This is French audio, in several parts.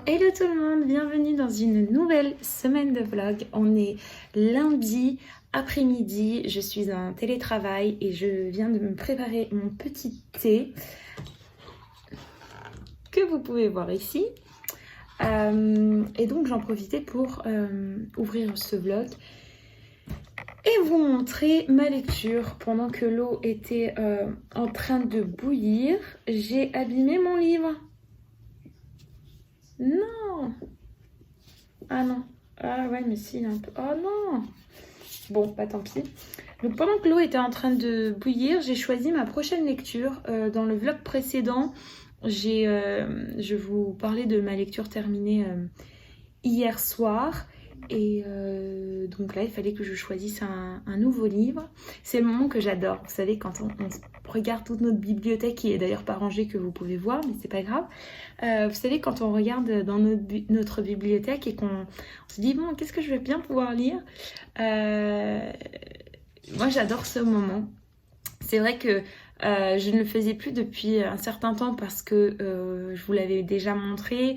Hello tout le monde, bienvenue dans une nouvelle semaine de vlog. On est lundi après-midi, je suis en télétravail et je viens de me préparer mon petit thé que vous pouvez voir ici. Et donc j'en profitais pour ouvrir ce vlog et vous montrer ma lecture. Pendant que l'eau était en train de bouillir, j'ai abîmé mon livre. Non! Ah non. Ah ouais, mais si, il est un peu... Oh non! Bon, bah tant pis. Donc pendant que l'eau était en train de bouillir, j'ai choisi ma prochaine lecture. Dans le vlog précédent, je vous parlais de ma lecture terminée hier soir. Et donc là, il fallait que je choisisse un nouveau livre. C'est le moment que j'adore. Vous savez, quand on regarde toute notre bibliothèque, qui est d'ailleurs pas rangée, que vous pouvez voir, mais c'est pas grave. Vous savez, quand on regarde dans notre bibliothèque et qu'on se dit, bon, qu'est-ce que je vais bien pouvoir lire? Moi, j'adore ce moment. C'est vrai que je ne le faisais plus depuis un certain temps parce que je vous l'avais déjà montré.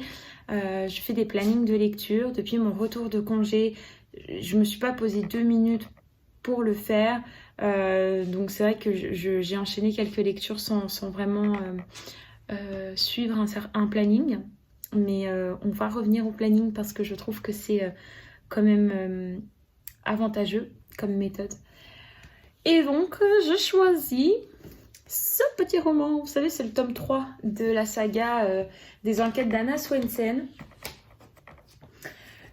Je fais des plannings de lecture. Depuis mon retour de congé, je ne me suis pas posé 2 minutes pour le faire. Donc c'est vrai que j'ai enchaîné quelques lectures sans vraiment suivre un planning. Mais on va revenir au planning parce que je trouve que c'est quand même avantageux comme méthode. Et donc je choisis ce petit roman. Vous savez, c'est le tome 3 de la saga des enquêtes d'Anna Swensen.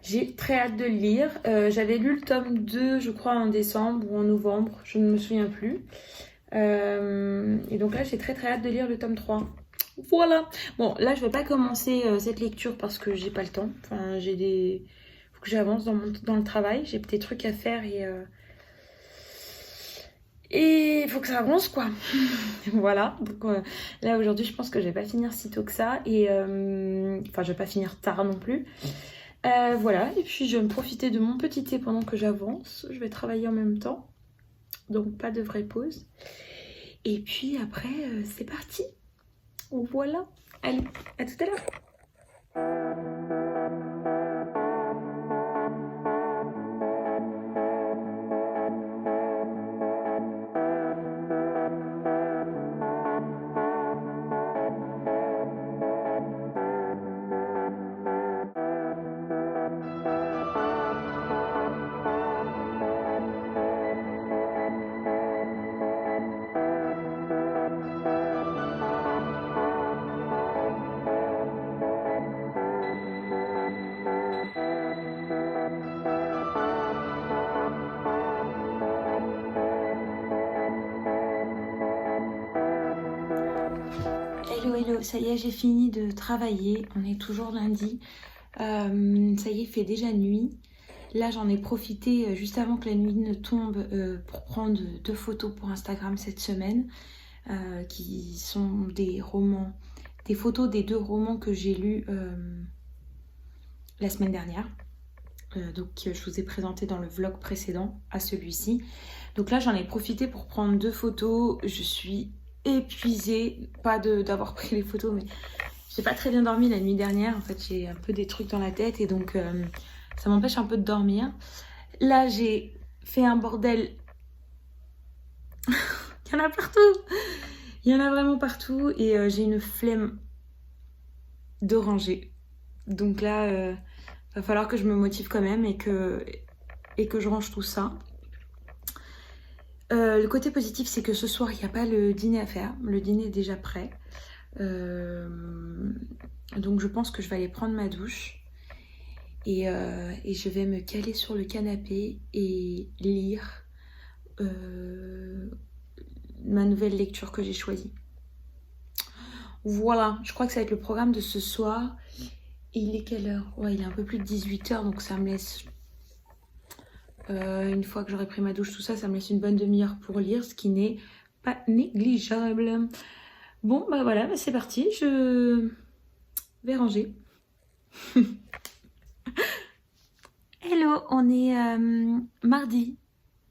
J'ai très hâte de le lire. J'avais lu le tome 2, je crois, en décembre ou en novembre. Je ne me souviens plus. Et donc là, j'ai très hâte de lire le tome 3. Voilà. Bon, là, je ne vais pas commencer cette lecture parce que j'ai pas le temps. Enfin, faut que j'avance dans le travail. J'ai des trucs à faire et il faut que ça avance, quoi. Voilà. Donc là, aujourd'hui, je pense que je vais pas finir si tôt que ça. Et enfin, je vais pas finir tard non plus. Voilà. Et puis, je vais me profiter de mon petit thé pendant que j'avance. Je vais travailler en même temps. Donc, pas de vraie pause. Et puis après, c'est parti. Voilà. Allez, à tout à l'heure. Hello, ça y est, j'ai fini de travailler. On est toujours lundi. Ça y est, il fait déjà nuit. Là, j'en ai profité juste avant que la nuit ne tombe pour prendre 2 photos pour Instagram cette semaine, qui sont des photos des 2 romans que j'ai lus la semaine dernière. Donc, je vous ai présenté dans le vlog précédent à celui-ci. Donc là, j'en ai profité pour prendre 2 photos. Je suis épuisée, pas d'avoir pris les photos, mais j'ai pas très bien dormi la nuit dernière. En fait, j'ai un peu des trucs dans la tête et donc ça m'empêche un peu de dormir. Là, j'ai fait un bordel. Il y en a partout. Il y en a vraiment partout et j'ai une flemme de ranger. Donc là, va falloir que je me motive quand même et que je range tout ça. Le côté positif, c'est que ce soir, il n'y a pas le dîner à faire. Le dîner est déjà prêt. Donc je pense que je vais aller prendre ma douche. Et je vais me caler sur le canapé et lire ma nouvelle lecture que j'ai choisie. Voilà, je crois que ça va être le programme de ce soir. Et il est quelle heure? Ouais, il est un peu plus de 18h, donc ça me laisse... une fois que j'aurai pris ma douche, tout ça, ça me laisse une bonne demi-heure pour lire, ce qui n'est pas négligeable. Bon, bah voilà, bah c'est parti, je vais ranger. Hello, on est mardi.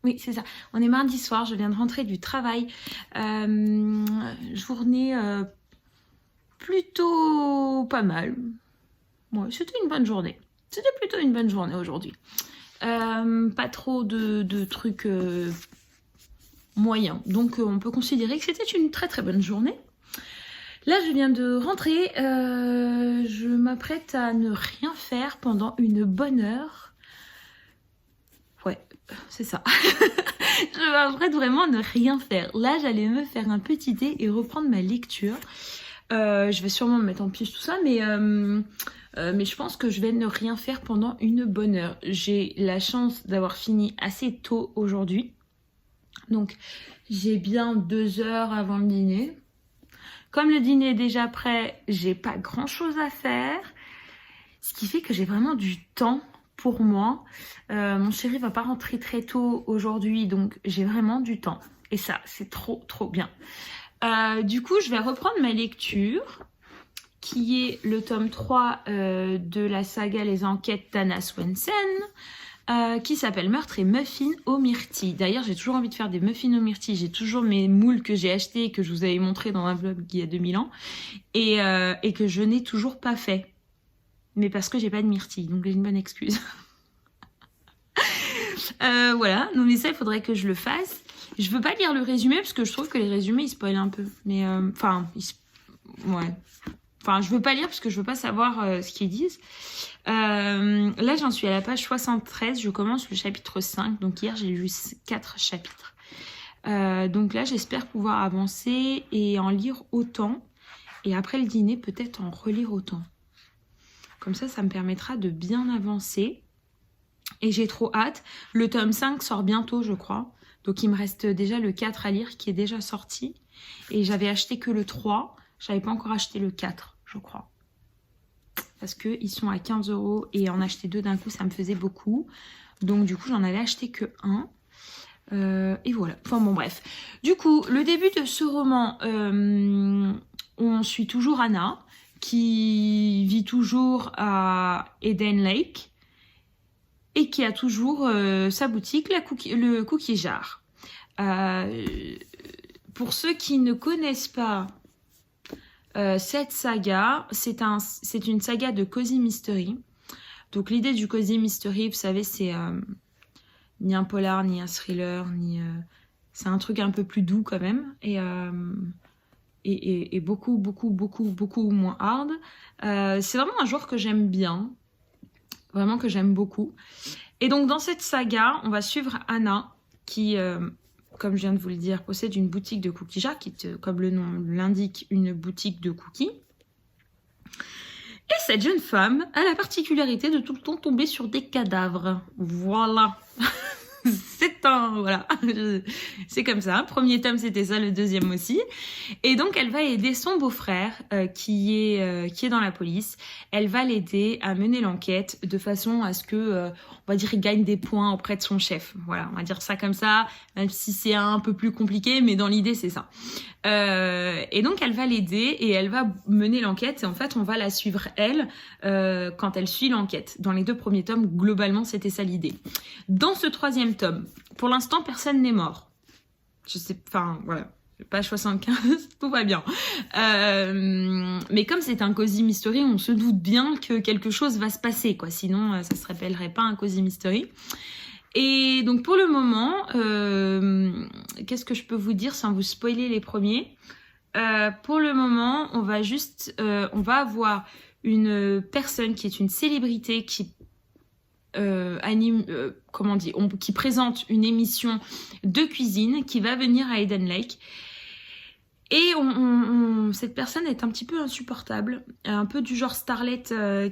Oui, c'est ça. On est mardi soir, je viens de rentrer du travail. Journée plutôt pas mal. Ouais, c'était une bonne journée. C'était plutôt une bonne journée aujourd'hui. Pas trop de trucs moyens. Donc on peut considérer que c'était une très très bonne journée. Là, je viens de rentrer. Je m'apprête à ne rien faire pendant une bonne heure. Ouais, c'est ça. Je m'apprête vraiment à ne rien faire. Là, j'allais me faire un petit thé et reprendre ma lecture. Je vais sûrement me mettre en pause tout ça, mais je pense que je vais ne rien faire pendant une bonne heure. J'ai la chance d'avoir fini assez tôt aujourd'hui. Donc, j'ai bien 2 heures avant le dîner. Comme le dîner est déjà prêt, j'ai pas grand chose à faire. Ce qui fait que j'ai vraiment du temps pour moi. Mon chéri va pas rentrer très tôt aujourd'hui, donc j'ai vraiment du temps. Et ça, c'est trop trop bien. Du coup, je vais reprendre ma lecture, qui est le tome 3 de la saga Les Enquêtes d'Anna Swensen, qui s'appelle Meurtre et muffins aux myrtilles. D'ailleurs, j'ai toujours envie de faire des muffins aux myrtilles. J'ai toujours mes moules que j'ai achetés, que je vous avais montré dans un vlog il y a 2000 ans, et que je n'ai toujours pas fait. Mais parce que j'ai pas de myrtilles, donc j'ai une bonne excuse. Voilà, non mais ça, il faudrait que je le fasse. Je veux pas lire le résumé, parce que je trouve que les résumés, ils spoilent un peu. Mais, ouais. Enfin, je veux pas lire, parce que je veux pas savoir ce qu'ils disent. Là, j'en suis à la page 73. Je commence le chapitre 5. Donc, hier, j'ai lu 4 chapitres. Donc là, j'espère pouvoir avancer et en lire autant. Et après le dîner, peut-être en relire autant. Comme ça me permettra de bien avancer. Et j'ai trop hâte. Le tome 5 sort bientôt, je crois. Donc, il me reste déjà le 4 à lire qui est déjà sorti. Et j'avais acheté que le 3. J'avais pas encore acheté le 4, je crois. Parce qu'ils sont à 15 € et en acheter 2 d'un coup, ça me faisait beaucoup. Donc, du coup, j'en avais acheté que 1. Et voilà. Enfin, bon, bref. Du coup, le début de ce roman, on suit toujours Anna, qui vit toujours à Eden Lake et qui a toujours sa boutique, le Cookie Jar. Pour ceux qui ne connaissent pas cette saga, c'est une saga de Cozy Mystery. Donc l'idée du Cozy Mystery, vous savez, c'est ni un polar, ni un thriller, c'est un truc un peu plus doux quand même. Et beaucoup, beaucoup, beaucoup, beaucoup moins hard. C'est vraiment un genre que j'aime bien. Vraiment que j'aime beaucoup. Et donc, dans cette saga, on va suivre Anna, qui, comme je viens de vous le dire, possède une boutique de cookie jar, qui est, comme le nom l'indique, une boutique de cookies. Et cette jeune femme a la particularité de tout le temps tomber sur des cadavres. Voilà. Voilà, c'est comme ça. Premier tome, c'était ça, le deuxième aussi. Et donc, elle va aider son beau-frère qui est dans la police. Elle va l'aider à mener l'enquête de façon à ce que, on va dire, il gagne des points auprès de son chef. Voilà, on va dire ça comme ça, même si c'est un peu plus compliqué, mais dans l'idée, c'est ça. Et donc, elle va l'aider et elle va mener l'enquête. Et en fait, on va la suivre, elle, quand elle suit l'enquête. Dans les 2 premiers tomes, globalement, c'était ça l'idée. Dans ce 3e tome, pour l'instant, personne n'est mort. Je sais, enfin, voilà. Page 75, tout va bien. Mais comme c'est un Cozy Mystery, on se doute bien que quelque chose va se passer, quoi. Sinon, ça se rappellerait pas un Cozy Mystery. Et donc, pour le moment, qu'est-ce que je peux vous dire sans vous spoiler les premiers? Pour le moment, on va avoir une personne qui est une célébrité qui qui présente une émission de cuisine qui va venir à Eden Lake. Et cette personne est un petit peu insupportable, un peu du genre starlet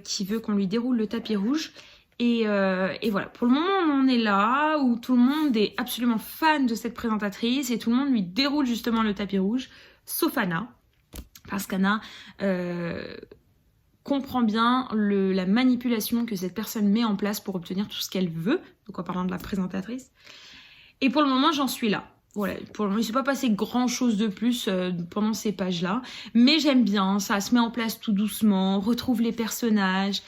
qui veut qu'on lui déroule le tapis rouge. Et voilà, pour le moment on en est là où tout le monde est absolument fan de cette présentatrice et tout le monde lui déroule justement le tapis rouge, sauf Anna, parce qu'Anna comprend bien la manipulation que cette personne met en place pour obtenir tout ce qu'elle veut, donc en parlant de la présentatrice. Et pour le moment, j'en suis là. Voilà, pour le moment, il ne s'est pas passé grand chose de plus pendant ces pages-là, mais j'aime bien, ça se met en place tout doucement, on retrouve les personnages,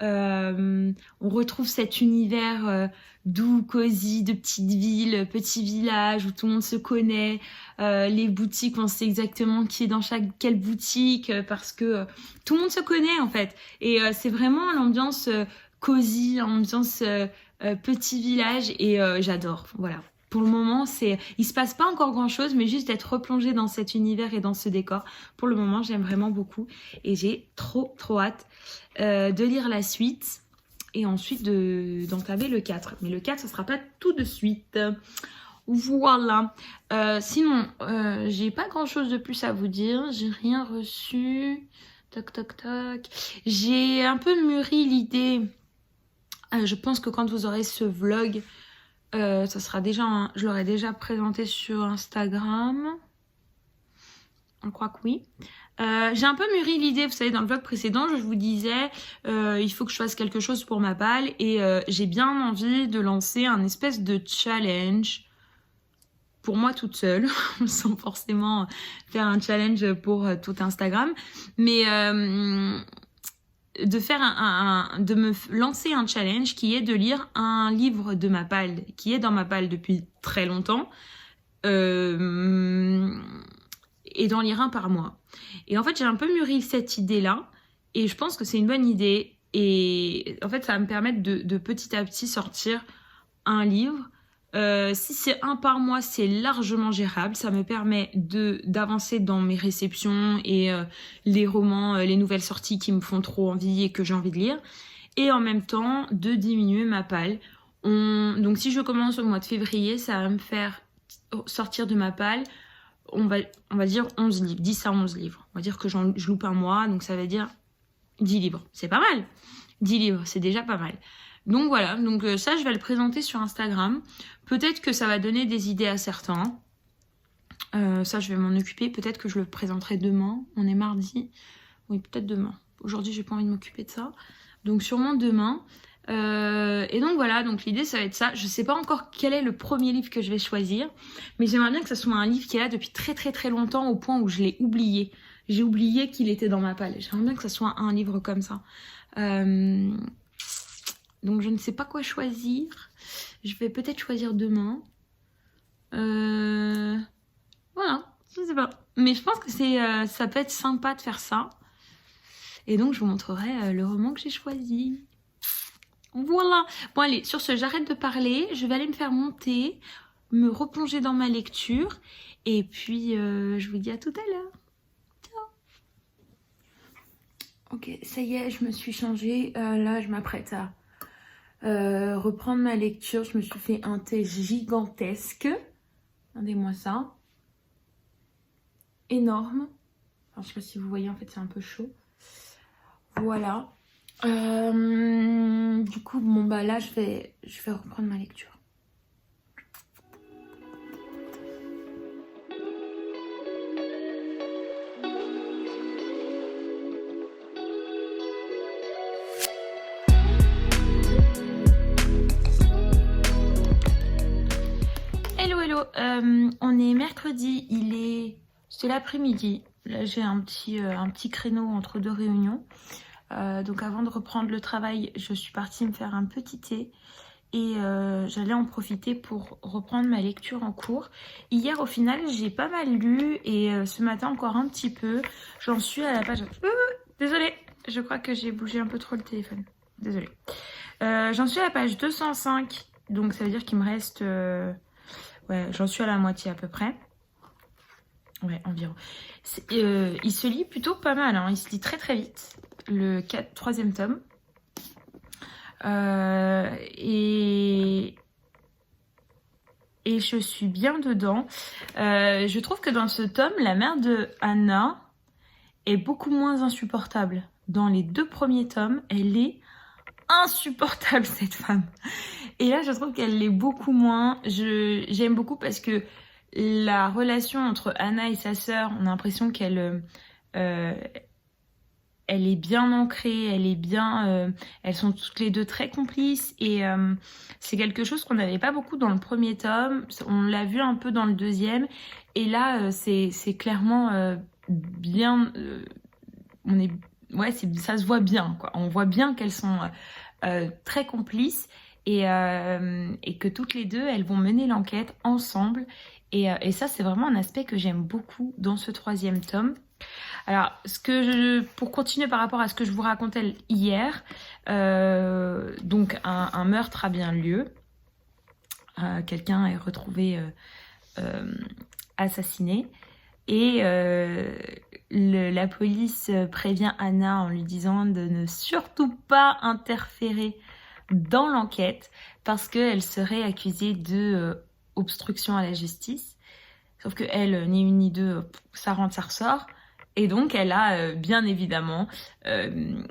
on retrouve cet univers doux, cosy, de petites villes, petits villages où tout le monde se connaît. Les boutiques, on sait exactement qui est dans quelle boutique parce que tout le monde se connaît en fait. Et c'est vraiment l'ambiance cosy, l'ambiance petit village et j'adore. Voilà. Pour le moment, il se passe pas encore grand chose, mais juste d'être replongée dans cet univers et dans ce décor. Pour le moment, j'aime vraiment beaucoup et j'ai trop hâte de lire la suite et ensuite d'entamer le 4. Mais le 4, ça sera pas tout de suite. Voilà. Sinon, j'ai pas grand chose de plus à vous dire. J'ai rien reçu. Toc toc toc. J'ai un peu mûri l'idée. Je pense que quand vous aurez ce vlog, ça sera déjà je l'aurai déjà présenté sur Instagram. Je crois que oui. J'ai un peu mûri l'idée, vous savez, dans le vlog précédent, je vous disais il faut que je fasse quelque chose pour ma palle et j'ai bien envie de lancer un espèce de challenge pour moi toute seule, sans forcément faire un challenge pour tout Instagram, mais de me lancer un challenge qui est de lire un livre de ma palle, qui est dans ma palle depuis très longtemps, et d'en lire un par mois. Et en fait, j'ai un peu mûri cette idée-là, et je pense que c'est une bonne idée, et en fait, ça va me permettre de petit à petit sortir un livre. Si c'est un par mois, c'est largement gérable. Ça me permet d'avancer dans mes réceptions et les romans, les nouvelles sorties qui me font trop envie et que j'ai envie de lire. Et en même temps, de diminuer ma palle. Donc si je commence au mois de février, ça va me faire sortir de ma palle, on va dire 11 livres, 10 à 11 livres. On va dire que je loupe un mois, donc ça veut dire 10 livres. C'est pas mal. 10 livres, c'est déjà pas mal. Donc voilà, donc ça je vais le présenter sur Instagram. Peut-être que ça va donner des idées à certains. Ça je vais m'en occuper. Peut-être que je le présenterai demain. On est mardi. Oui, peut-être demain. Aujourd'hui j'ai pas envie de m'occuper de ça. Donc sûrement demain. Et donc voilà, donc l'idée ça va être ça. Je sais pas encore quel est le premier livre que je vais choisir. Mais j'aimerais bien que ça soit un livre qui est là depuis très longtemps au point où je l'ai oublié. J'ai oublié qu'il était dans ma palle. J'aimerais bien que ça soit un livre comme ça. Donc je ne sais pas quoi choisir. Je vais peut-être choisir demain. Voilà, je ne sais pas. Mais je pense que ça peut être sympa de faire ça. Et donc je vous montrerai le roman que j'ai choisi. Voilà. Bon allez, sur ce, j'arrête de parler. Je vais aller me faire monter, me replonger dans ma lecture. Et puis je vous dis à tout à l'heure. Ciao. Ok, ça y est, je me suis changée. Là, je m'apprête à reprendre ma lecture. Je me suis fait un thé gigantesque. Regardez-moi ça. Énorme. Enfin, je sais pas si vous voyez, en fait c'est un peu chaud. Voilà. Du coup, bon bah là je vais reprendre ma lecture. On est mercredi, c'est l'après-midi. Là j'ai un petit créneau entre deux réunions. Donc avant de reprendre le travail, je suis partie me faire un petit thé. Et j'allais en profiter pour reprendre ma lecture en cours. Hier au final j'ai pas mal lu et ce matin encore un petit peu. J'en suis à la page... désolée, je crois que j'ai bougé un peu trop le téléphone. Désolée. J'en suis à la page 205. Donc ça veut dire qu'il me reste... Ouais, j'en suis à la moitié à peu près. Ouais, environ. Il se lit plutôt pas mal, hein. Il se lit très vite. Le 3e tome. Et je suis bien dedans. Je trouve que dans ce tome, la mère de Anna est beaucoup moins insupportable. Dans les 2 premiers tomes, elle est insupportable, cette femme. Et là, je trouve qu'elle l'est beaucoup moins. J'aime beaucoup parce que la relation entre Anna et sa sœur, on a l'impression qu'elle elle est bien ancrée, elles sont toutes les deux très complices et c'est quelque chose qu'on n'avait pas beaucoup dans le premier tome. On l'a vu un peu dans le 2e et là c'est clairement bien. Ça se voit bien quoi. On voit bien qu'elles sont très complices et que toutes les deux, elles vont mener l'enquête ensemble. Et ça, c'est vraiment un aspect que j'aime beaucoup dans ce 3e tome. Alors, pour continuer par rapport à ce que je vous racontais hier, donc un meurtre a bien lieu. Quelqu'un est retrouvé assassiné. Et la police prévient Anna en lui disant de ne surtout pas interférer dans l'enquête parce qu'elle serait accusée de obstruction à la justice. Sauf que elle, ni une ni deux, ça rentre, ça ressort. Et donc elle a bien évidemment, elle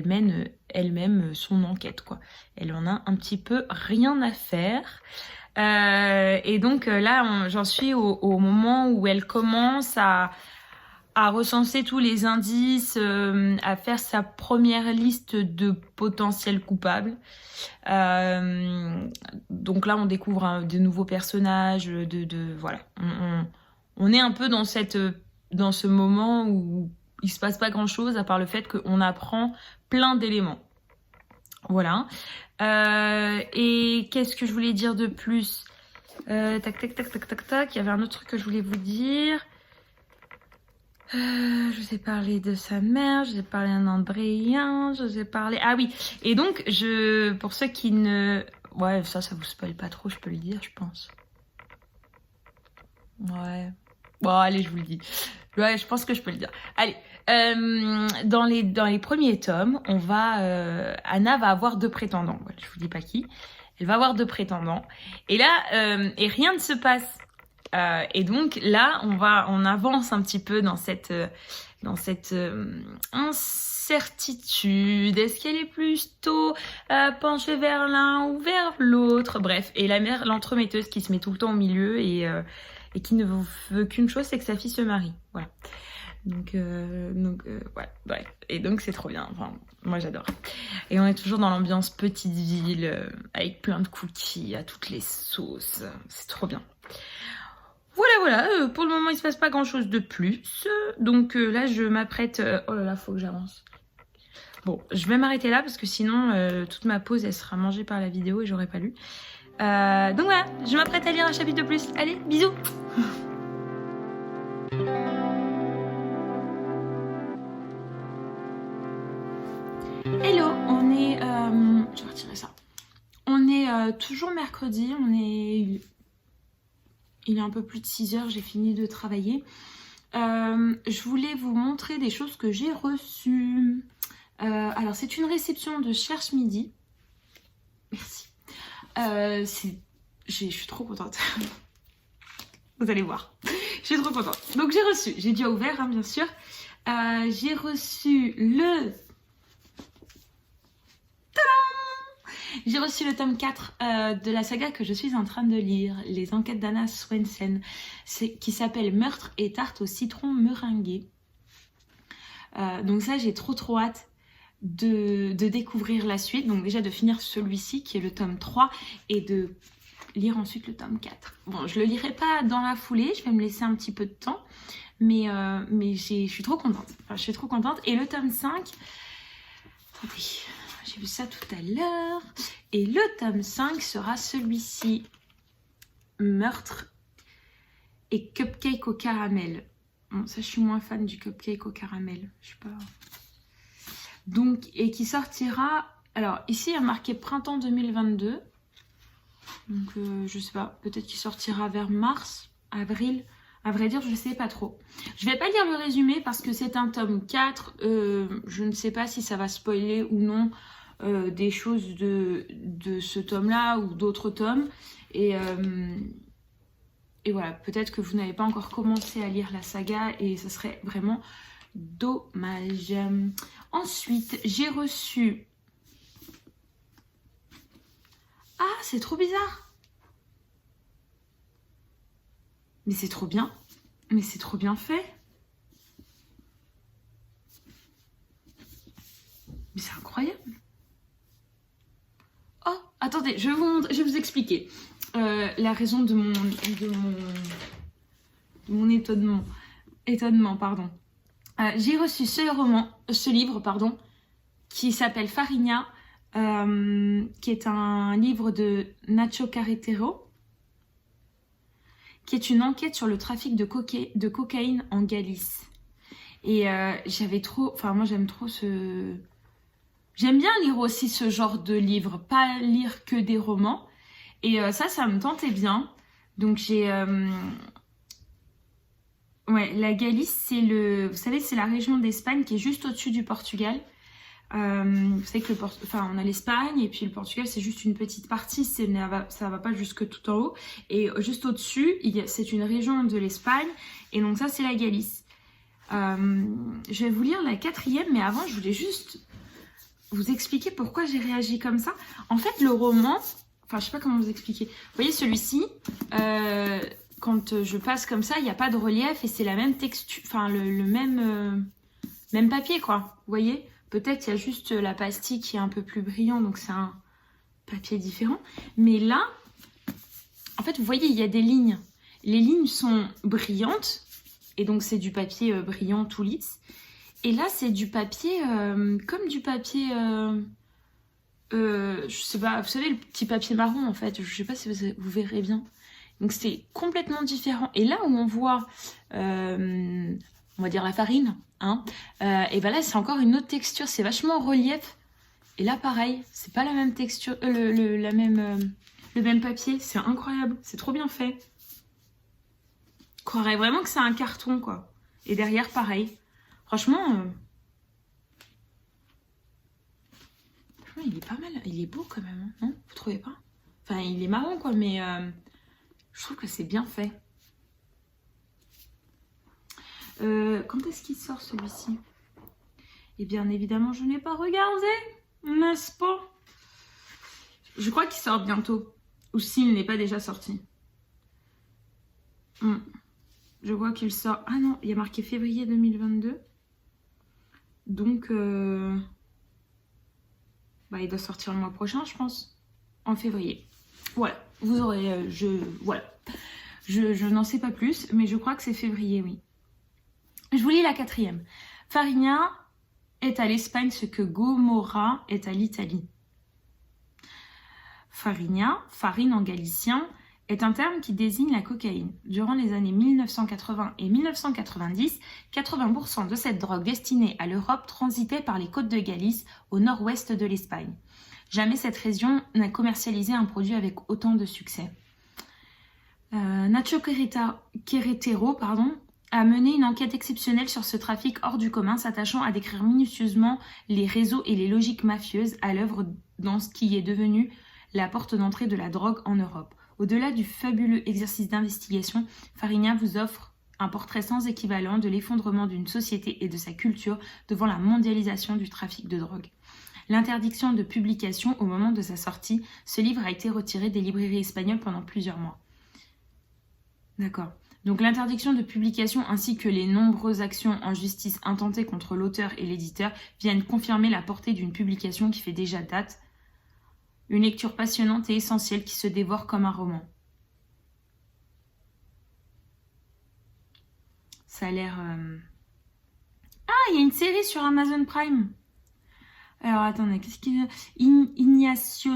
mène elle-même son enquête, quoi. Elle en a un petit peu rien à faire. Et donc là, j'en suis au moment où elle commence à recenser tous les indices, à faire sa première liste de potentiels coupables. Donc là, on découvre de nouveaux personnages, voilà. On est un peu dans ce moment où il se passe pas grand-chose à part le fait qu'on apprend plein d'éléments. Voilà. Et qu'est-ce que je voulais dire de plus? Tac. Il y avait un autre truc que je voulais vous dire. Je vous ai parlé de sa mère, je vous ai parlé d'un Andréen, je vous ai parlé... Ah oui, et donc, pour ceux qui ne... Ouais, ça vous spoil pas trop, je peux le dire, je pense. Ouais. Bon, allez, je vous le dis. Ouais, je pense que je peux le dire. Allez, dans les premiers tomes, Anna va avoir 2 prétendants. Ouais, je vous dis pas qui. Elle va avoir 2 prétendants. Et là, et rien ne se passe. Et donc là, on avance un petit peu dans cette incertitude. Est-ce qu'elle est plutôt penchée vers l'un ou vers l'autre? Bref, et la mère, l'entremetteuse qui se met tout le temps au milieu et qui ne veut qu'une chose, c'est que sa fille se marie. Voilà. Donc ouais, bref. Et donc c'est trop bien. Enfin, moi j'adore. Et on est toujours dans l'ambiance petite ville, avec plein de cookies à toutes les sauces. C'est trop bien. Voilà, pour le moment il se passe pas grand chose de plus. Donc là je m'apprête... oh là là, faut que j'avance. Bon, je vais m'arrêter là parce que sinon toute ma pause elle sera mangée par la vidéo et j'aurais pas lu. Donc voilà, je m'apprête à lire un chapitre de plus. Allez, bisous. Hello, on est... je vais retirer ça. On est toujours mercredi, il est un peu plus de 6 heures, j'ai fini de travailler. Je voulais vous montrer des choses que j'ai reçues. Alors, c'est une réception de Cherche Midi. Merci. Je suis trop contente. Vous allez voir. Je suis trop contente. Donc, j'ai déjà ouvert, hein, bien sûr. J'ai reçu J'ai reçu le tome 4 de la saga que je suis en train de lire, Les enquêtes d'Anna Swensen, qui s'appelle Meurtre et tarte au citron meringué. Donc ça, j'ai trop hâte de découvrir la suite. Donc déjà de finir celui-ci qui est le tome 3 et de lire ensuite le tome 4. Bon, je le lirai pas dans la foulée, je vais me laisser un petit peu de temps. Mais je suis trop contente. Enfin, je suis trop contente. Et le tome 5... Attendez... J'ai vu ça tout à l'heure. Et le tome 5 sera celui-ci. Meurtre et cupcake au caramel. Bon, ça, je suis moins fan du cupcake au caramel. Je sais pas. Donc, et qui sortira... Alors, ici, il y a marqué printemps 2022. Donc, je sais pas. Peut-être qu'il sortira vers mars, avril. À vrai dire, je sais pas trop. Je vais pas lire le résumé parce que c'est un tome 4. Je ne sais pas si ça va spoiler ou non des choses de ce tome-là ou d'autres tomes. Et voilà, peut-être que vous n'avez pas encore commencé à lire la saga et ce serait vraiment dommage. Ensuite, j'ai reçu... Ah, c'est trop bizarre. Mais c'est trop bien. Mais c'est trop bien fait. Mais c'est incroyable. Oh, attendez, je vais vous expliquer la raison de mon étonnement, pardon. J'ai reçu ce livre, qui s'appelle Farina, qui est un livre de Nacho Carretero, qui est une enquête sur le trafic de cocaïne en Galice. Et j'avais trop... Enfin, moi, j'aime trop ce... J'aime bien lire aussi ce genre de livre, pas lire que des romans. Et ça me tentait bien. Donc, j'ai... Ouais, la Galice, c'est le... Vous savez, c'est la région d'Espagne qui est juste au-dessus du Portugal. Vous savez que on a l'Espagne et puis le Portugal, c'est juste une petite partie, ça va pas jusque tout en haut. Et juste au-dessus, c'est une région de l'Espagne. Et donc ça, c'est la Galice. Je vais vous lire la 4e, mais avant, je voulais juste vous expliquer pourquoi j'ai réagi comme ça. En fait, le roman, enfin, je sais pas comment vous expliquer. Vous voyez, celui-ci, quand je passe comme ça, il n'y a pas de relief et c'est la même texture, enfin, le même papier, quoi. Vous voyez ? Peut-être il y a juste la pastille qui est un peu plus brillant, donc c'est un papier différent. Mais là, en fait, vous voyez, il y a des lignes. Les lignes sont brillantes, et donc c'est du papier brillant tout lisse. Et là, c'est du papier, comme du papier, je sais pas, vous savez, le petit papier marron, en fait. Je sais pas si vous verrez bien. Donc c'est complètement différent. Et là où on voit, on va dire la farine, hein, et ben là c'est encore une autre texture, c'est vachement relief. Et là pareil, c'est pas la même texture, le même papier, c'est incroyable, c'est trop bien fait. On croirait vraiment que c'est un carton quoi. Et derrière pareil. Franchement, il est pas mal, il est beau quand même, hein, non? Vous trouvez pas? Enfin il est marrant quoi, mais je trouve que c'est bien fait. Quand est-ce qu'il sort celui-ci? Et bien évidemment, je n'ai pas regardé, n'est-ce pas? Je crois qu'il sort bientôt. Ou s'il n'est pas déjà sorti. Je vois qu'il sort... Ah non, il y a marqué février 2022. Donc, il doit sortir le mois prochain, je pense. En février. Voilà, vous aurez... Voilà. Je n'en sais pas plus, mais je crois que c'est février, oui. Je vous lis la 4e. Farina est à l'Espagne ce que Gomorra est à l'Italie. Farina, farine en galicien, est un terme qui désigne la cocaïne. Durant les années 1980 et 1990, 80% de cette drogue destinée à l'Europe transitait par les côtes de Galice au nord-ouest de l'Espagne. Jamais cette région n'a commercialisé un produit avec autant de succès. Nacho Carretero, a mené une enquête exceptionnelle sur ce trafic hors du commun, s'attachant à décrire minutieusement les réseaux et les logiques mafieuses à l'œuvre dans ce qui est devenu la porte d'entrée de la drogue en Europe. Au-delà du fabuleux exercice d'investigation, Farina vous offre un portrait sans équivalent de l'effondrement d'une société et de sa culture devant la mondialisation du trafic de drogue. L'interdiction de publication au moment de sa sortie, ce livre a été retiré des librairies espagnoles pendant plusieurs mois. D'accord. Donc l'interdiction de publication ainsi que les nombreuses actions en justice intentées contre l'auteur et l'éditeur viennent confirmer la portée d'une publication qui fait déjà date. Une lecture passionnante et essentielle qui se dévore comme un roman. Ça a l'air... Ah, il y a une série sur Amazon Prime. Alors attendez, qu'est-ce qu'il y a? Ignacio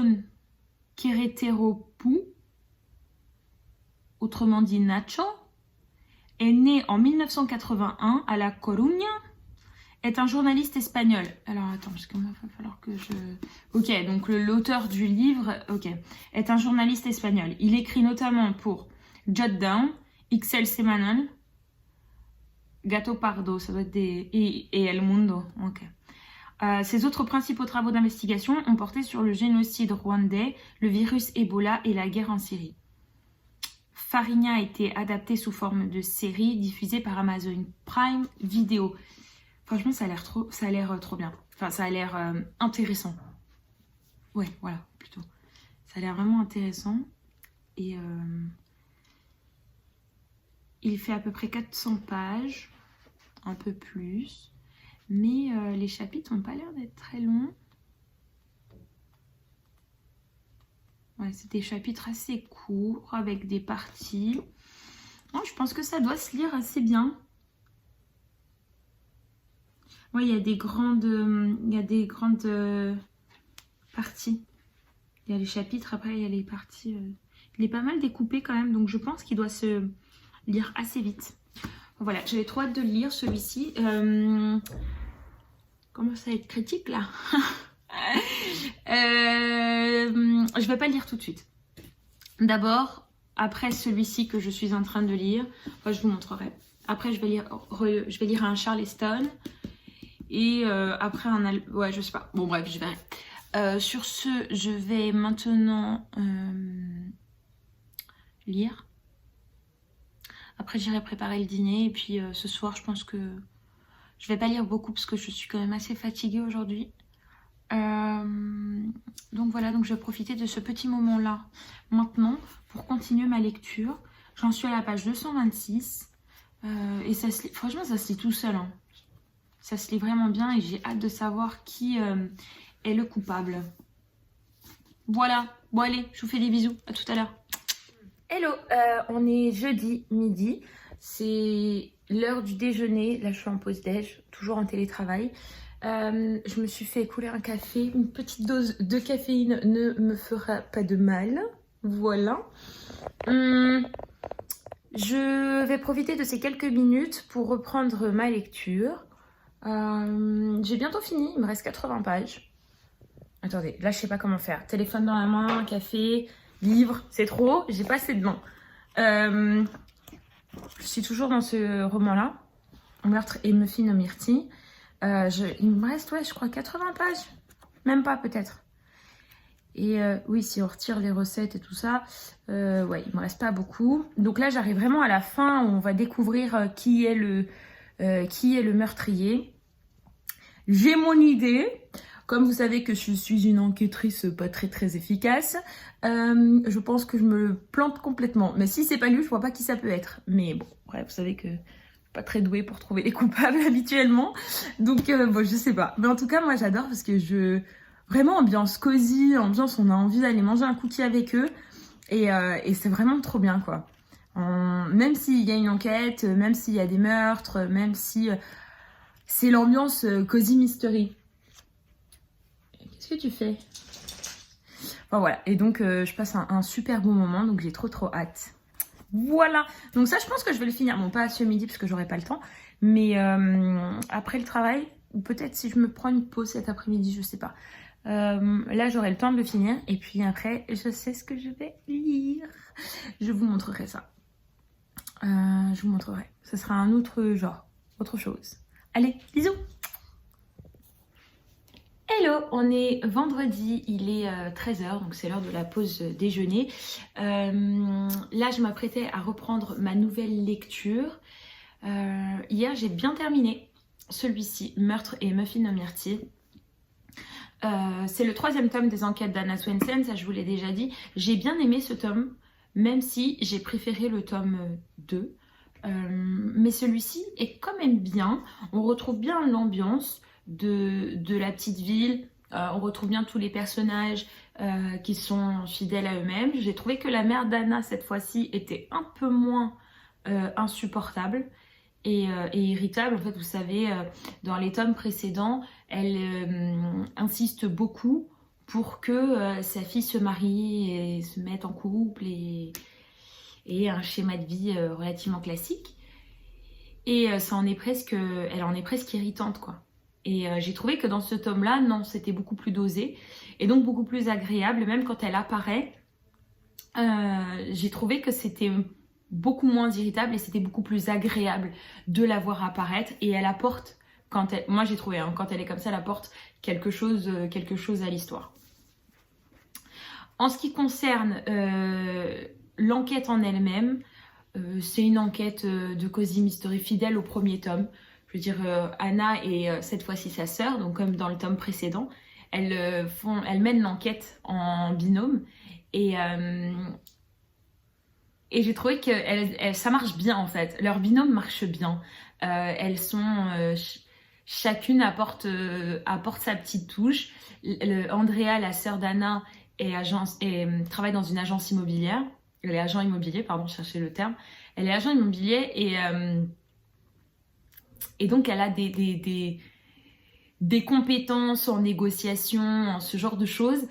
Carretero Pou, autrement dit Nacho, est né en 1981 à La Coruña, est un journaliste espagnol. Alors attends, parce qu'il va falloir que je... Ok, donc l'auteur du livre, est un journaliste espagnol. Il écrit notamment pour Jot Down, XL Semanal, Gato Pardo, ça doit être des... et El Mundo, ok. Ses autres principaux travaux d'investigation ont porté sur le génocide rwandais, le virus Ebola et la guerre en Syrie. Farina a été adapté sous forme de série diffusée par Amazon Prime Video. Franchement, ça a l'air trop bien. Enfin, ça a l'air intéressant. Ouais, voilà, plutôt. Ça a l'air vraiment intéressant. Et il fait à peu près 400 pages, un peu plus. Mais les chapitres n'ont pas l'air d'être très longs. Ouais, c'est des chapitres assez courts, avec des parties. Oh, je pense que ça doit se lire assez bien. Ouais, il y a des grandes parties. Il y a les chapitres, après il y a les parties. Il est pas mal découpé quand même, donc je pense qu'il doit se lire assez vite. Voilà, j'avais trop hâte de le lire celui-ci. Comment ça va être critique là? Je vais pas le lire tout de suite. D'abord, après celui-ci que je suis en train de lire, enfin, je vous montrerai. Après, je vais lire un Charleston. Et après, ouais, je sais pas. Bon, bref, je verrai. Sur ce, je vais maintenant lire. Après, j'irai préparer le dîner. Et puis, ce soir, je pense que je vais pas lire beaucoup parce que je suis quand même assez fatiguée aujourd'hui. Donc voilà, donc je vais profiter de ce petit moment-là maintenant pour continuer ma lecture. J'en suis à la page 226 et ça se lit, franchement ça se lit tout seul, hein. Ça se lit vraiment bien et j'ai hâte de savoir qui est le coupable. Voilà, bon allez, je vous fais des bisous, à tout à l'heure. Hello, on est jeudi midi, c'est l'heure du déjeuner, là je suis en pause déj, toujours en télétravail. Je me suis fait écouler un café, une petite dose de caféine ne me fera pas de mal, voilà. Je vais profiter de ces quelques minutes pour reprendre ma lecture. J'ai bientôt fini, il me reste 80 pages. Attendez, là je sais pas comment faire, téléphone dans la main, café, livre, c'est trop, j'ai pas assez de mains. Je suis toujours dans ce roman-là, Meurtre et Muffins aux myrtilles. Il me reste, ouais, je crois 80 pages. Même pas, peut-être. Et oui, si on retire les recettes et tout ça, ouais, il me reste pas beaucoup. Donc là, j'arrive vraiment à la fin où on va découvrir qui est le meurtrier. J'ai mon idée. Comme vous savez que je suis une enquêtrice pas très efficace, je pense que je me plante complètement. Mais si c'est pas lui, je vois pas qui ça peut être. Mais bon, bref, vous savez que pas très douée pour trouver les coupables habituellement, donc bon, je sais pas, mais en tout cas moi j'adore parce que vraiment ambiance cosy, ambiance on a envie d'aller manger un cookie avec eux et c'est vraiment trop bien quoi. Même s'il y a une enquête, même s'il y a des meurtres, même si c'est l'ambiance cosy mystery. Qu'est-ce que tu fais? Enfin voilà, et donc je passe un super bon moment, donc j'ai trop hâte. Voilà, donc ça je pense que je vais le finir, bon pas ce midi parce que j'aurai pas le temps, mais après le travail, ou peut-être si je me prends une pause cet après-midi, je sais pas. Là j'aurai le temps de le finir et puis après je sais ce que je vais lire. Je vous montrerai ça. Je vous montrerai, ce sera un autre genre, autre chose. Allez, bisous! Hello, on est vendredi, il est 13h, donc c'est l'heure de la pause déjeuner. Là, je m'apprêtais à reprendre ma nouvelle lecture. Hier, j'ai bien terminé celui-ci, Meurtre et Muffins aux myrtilles. C'est le 3e tome des enquêtes d'Anna Swensen, ça je vous l'ai déjà dit. J'ai bien aimé ce tome, même si j'ai préféré le tome 2. Mais celui-ci est quand même bien, on retrouve bien l'ambiance de la petite ville, on retrouve bien tous les personnages qui sont fidèles à eux-mêmes. J'ai trouvé que la mère d'Anna cette fois-ci était un peu moins insupportable et irritable. En fait, vous savez, dans les tomes précédents, elle insiste beaucoup pour que sa fille se marie et se mette en couple et un schéma de vie relativement classique. Et elle en est presque irritante, quoi. Et j'ai trouvé que dans ce tome-là, non, c'était beaucoup plus dosé et donc beaucoup plus agréable. Même quand elle apparaît, j'ai trouvé que c'était beaucoup moins irritable et c'était beaucoup plus agréable de la voir apparaître. Et elle apporte, moi j'ai trouvé, hein, quand elle est comme ça, elle apporte quelque chose à l'histoire. En ce qui concerne l'enquête en elle-même, c'est une enquête de cosy mystery fidèle au premier tome. Je veux dire, Anna et cette fois-ci sa sœur, donc comme dans le tome précédent, elles mènent l'enquête en binôme et j'ai trouvé que ça marche bien en fait. Leur binôme marche bien. Elles sont chacune apporte sa petite touche. Andrea, la sœur d'Anna, travaille dans une agence immobilière. Elle est agent immobilier, pardon, je cherchais le terme. Elle est agent immobilier et donc elle a des des compétences en négociation, en ce genre de choses,